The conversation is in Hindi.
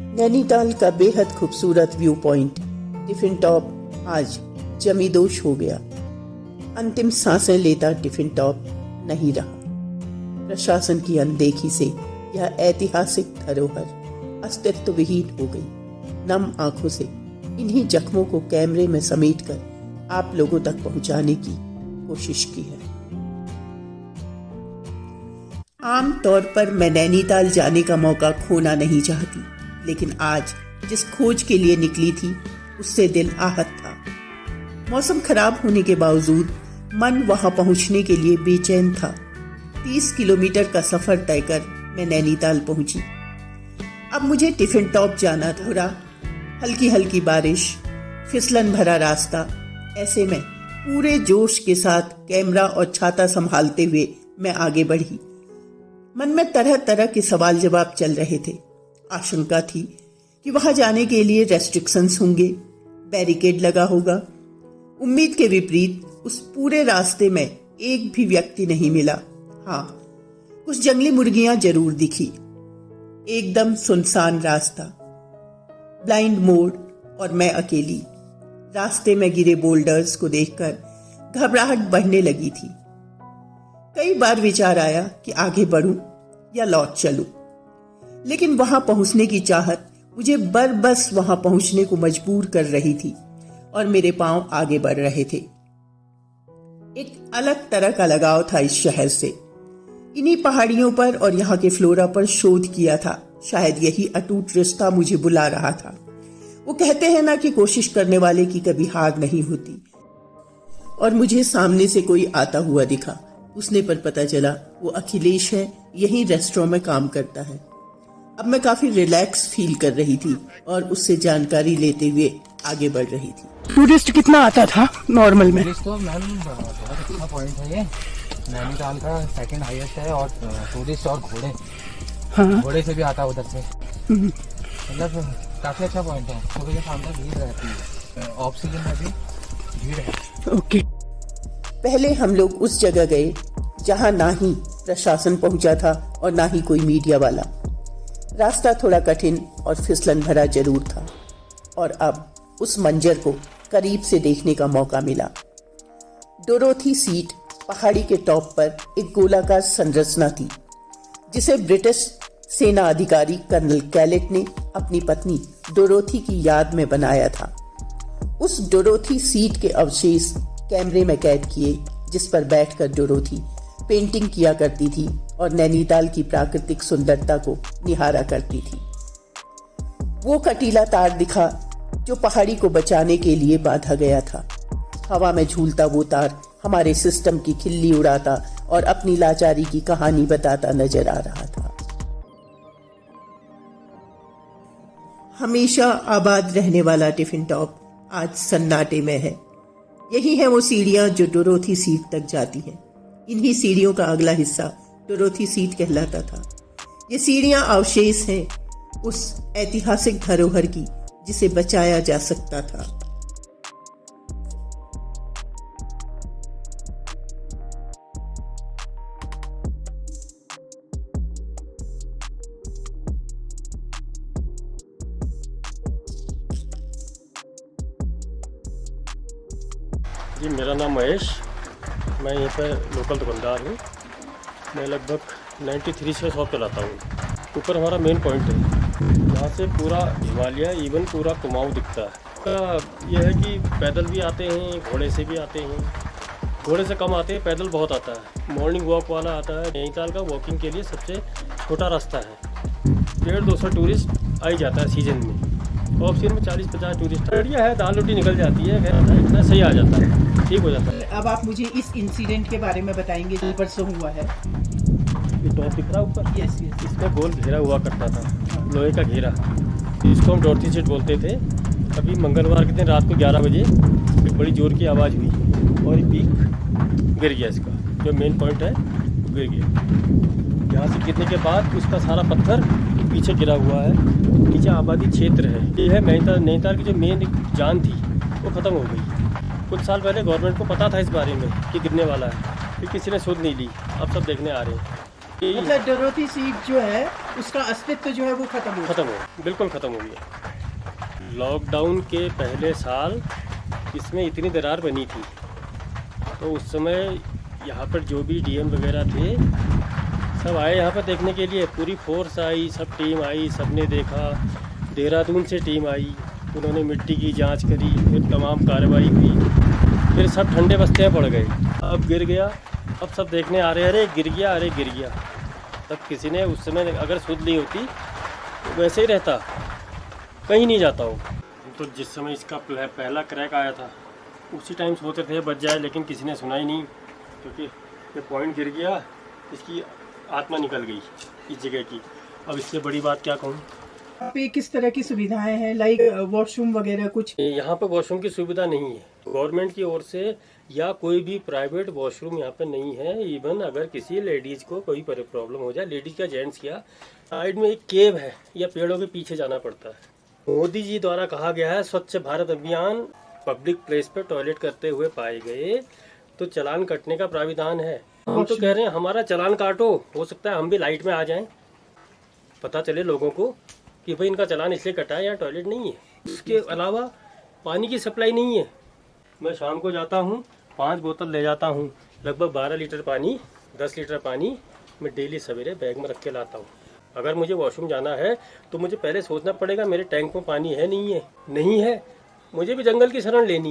नैनीताल का बेहद खूबसूरत व्यू पॉइंट टिफिन टॉप आज जमींदोश हो गया। अंतिम सांसें लेता टिफिन टॉप नहीं रहा। प्रशासन की अनदेखी से यह ऐतिहासिक धरोहर अस्तित्व विहीन हो गई। नम आंखों से इन्हीं जख्मों को कैमरे में समेटकर आप लोगों तक पहुंचाने की कोशिश की है। आम तौर पर मैं नैनीताल जाने का मौका खोना नहीं चाहती, लेकिन आज जिस खोज के लिए निकली थी उससे दिल आहत था। मौसम खराब होने के बावजूद मन वहां पहुंचने के लिए बेचैन था। 30 किलोमीटर का सफर तय कर मैं नैनीताल पहुंची। अब मुझे टिफिन टॉप जाना था। हल्की हल्की बारिश, फिसलन भरा रास्ता। ऐसे में पूरे जोश के साथ कैमरा और छाता संभालते हुए मैं आगे बढ़ी। मन में तरह तरह के सवाल जवाब चल रहे थे। आशंका थी कि वहां जाने के लिए रेस्ट्रिक्शंस होंगे, बैरिकेड लगा होगा। उम्मीद के विपरीत उस पूरे रास्ते में एक भी व्यक्ति नहीं मिला। हाँ, कुछ जंगली मुर्गियां जरूर दिखी। एकदम सुनसान रास्ता, ब्लाइंड मोड़ और मैं अकेली। रास्ते में गिरे बोल्डर्स को देखकर घबराहट बढ़ने लगी थी। कई बार विचार आया कि आगे बढ़ूं या लौट चलूं, लेकिन वहां पहुंचने की चाहत मुझे बस वहां पहुंचने को मजबूर कर रही थी और मेरे पांव आगे बढ़ रहे थे। एक अलग तरह का लगाव था इस शहर से। इन्हीं पहाड़ियों पर और यहाँ के फ्लोरा पर शोध किया था। शायद यही अटूट रिश्ता मुझे बुला रहा था। वो कहते हैं ना कि कोशिश करने वाले की कभी हार नहीं होती। और मुझे सामने से कोई आता हुआ दिखा। उसने पर पता चला वो अखिलेश है, यही रेस्टोरेंट में काम करता है। अब मैं काफी रिलैक्स फील कर रही थी और उससे जानकारी लेते हुए आगे बढ़ रही थी। टूरिस्ट कितना आता था नॉर्मल में? टूरिस्ट तो मैम बहुत अच्छा पॉइंट है ये। नैनीताल का सेकंड हाईएस्ट है और टूरिस्ट और घोड़े, हाँ। घोड़े से भी आता है उधर से। मतलब काफी अच्छा पॉइंट है। सुबह के शाम तक भीड़ रहती है, ऑफ सीजन में भी भीड़ है। ओके। पहले हम लोग उस जगह गए जहां ना ही प्रशासन पहुंचा था और ना ही कोई मीडिया वाला। रास्ता थोड़ा कठिन और फिसलन भरा जरूर था और अब उस मंजर को करीब से देखने का मौका मिला। डोरोथी सीट पहाड़ी के टॉप पर एक गोलाकार संरचना थी, जिसे ब्रिटिश सेना अधिकारी कर्नल कैलेट ने अपनी पत्नी डोरोथी की याद में बनाया था। उस डोरोथी सीट के अवशेष कैमरे में कैद किए, जिस पर बैठकर डोरोथी पेंटिंग किया करती थी और नैनीताल की प्राकृतिक सुंदरता को निहारा करती थी। वो कटीला तार दिखा जो पहाड़ी को बचाने के लिए बांधा गया था। हवा में झूलता वो तार हमारे सिस्टम की खिल्ली उड़ाता और अपनी लाचारी की कहानी बताता नजर आ रहा था। हमेशा आबाद रहने वाला टिफिन टॉप आज सन्नाटे में है। यही है वो सीढ़ियां जो डोरोथी सीट तक जाती हैं। इन्हीं सीढ़ियों का अगला हिस्सा डोरोथी सीट कहलाता था। ये सीढ़ियां अवशेष हैं उस ऐतिहासिक धरोहर की जिसे बचाया जा सकता था। जी, मेरा नाम महेश, मैं यहाँ पर लोकल दुकानदार हूँ। मैं लगभग 93 से शॉप चलाता हूँ। ऊपर हमारा मेन पॉइंट है, यहाँ से पूरा हिमालय, इवन पूरा कुमाऊँ दिखता है। यह है कि पैदल भी आते हैं, घोड़े से भी आते हैं। घोड़े से कम आते हैं, पैदल बहुत आता है। मॉर्निंग वॉक वाला आता है। नैनीताल का वॉकिंग के लिए सबसे छोटा रास्ता है। 150-200 टूरिस्ट आ ही जाता है सीजन में। ऑफ सीजन में 40-50 टूरिस्ट। बढ़िया है, दाल रोटी निकल जाती है, इतना सही आ जाता है, ठीक हो जाता है। अब आप मुझे इस इंसिडेंट के बारे में बताएंगे जो परसों हुआ है। ये टॉप दिख रहा ऊपर, यस। इसमें गोल घेरा हुआ करता था, लोहे का घेरा। इसको हम डोरथी सीट बोलते थे। अभी मंगलवार के दिन रात को 11 बजे एक बड़ी जोर की आवाज़ हुई और ये पीक गिर गया। इसका जो मेन पॉइंट है गिर गया। यहाँ से गिरने के बाद उसका सारा पत्थर पीछे गिरा हुआ है। नीचे आबादी क्षेत्र है। ये है नैनीताल की जो मेन जान थी वो ख़त्म हो गई। कुछ साल पहले गवर्नमेंट को पता था इस बारे में कि गिरने वाला है, फिर किसी ने सुध नहीं ली। अब सब देखने आ रहे हैं। मतलब डोरोथी सीट जो है उसका अस्तित्व जो है वो खत्म हो ख़त्म हो, बिल्कुल ख़त्म हो गया। लॉकडाउन के पहले साल इसमें इतनी दरार बनी थी, तो उस समय यहाँ पर जो भी डीएम वगैरह थे सब आए यहाँ पर देखने के लिए। पूरी फोर्स आई, सब टीम आई, सब ने देखा। देहरादून से टीम आई, उन्होंने मिट्टी की जांच करी, फिर तमाम कार्रवाई हुई, फिर सब ठंडे बस्ते में पड़ गए। अब गिर गया, अब सब देखने आ रहे, अरे गिर गया, अरे गिर गया। तब किसी ने उस समय अगर सुध ली होती तो वैसे ही रहता, कहीं नहीं जाता हो। तो जिस समय इसका पहला क्रैक आया था उसी टाइम सोचते थे बच जाए, लेकिन किसी ने सुना ही नहीं, क्योंकि ये पॉइंट गिर गया, इसकी आत्मा निकल गई इस जगह की। अब इससे बड़ी बात क्या कहूँ। यहाँ पे किस तरह की सुविधाएं हैं, लाइक वॉशरूम वगैरह कुछ? यहाँ पर वॉशरूम की सुविधा नहीं है गवर्नमेंट की ओर से, या कोई भी प्राइवेट वॉशरूम यहाँ पे नहीं है। इवन अगर किसी लेडीज़ को कोई प्रॉब्लम हो जाए, लेडीज़ का जेंट्स किया, साइड में एक केव है या पेड़ों के पीछे जाना पड़ता है। मोदी जी द्वारा कहा गया है स्वच्छ भारत अभियान, पब्लिक प्लेस पर टॉयलेट करते हुए पाए गए तो चालान कटने का प्राविधान है। हम तो कह रहे हैं हमारा चालान काटो, हो सकता है हम भी लाइट में आ जाएं, पता चले लोगों को कि भाई इनका चालान इसलिए कटा है, यहाँ टॉयलेट नहीं है। इसके अलावा पानी की सप्लाई नहीं है। मैं शाम को जाता हूँ, 5 बोतल ले जाता हूँ, लगभग 12 लीटर पानी, 10 लीटर पानी मैं डेली सवेरे बैग में रख के लाता हूँ। अगर मुझे वॉशरूम जाना है तो मुझे पहले सोचना पड़ेगा मेरे टैंक में पानी है नहीं है, नहीं है मुझे भी जंगल की शरण लेनी है।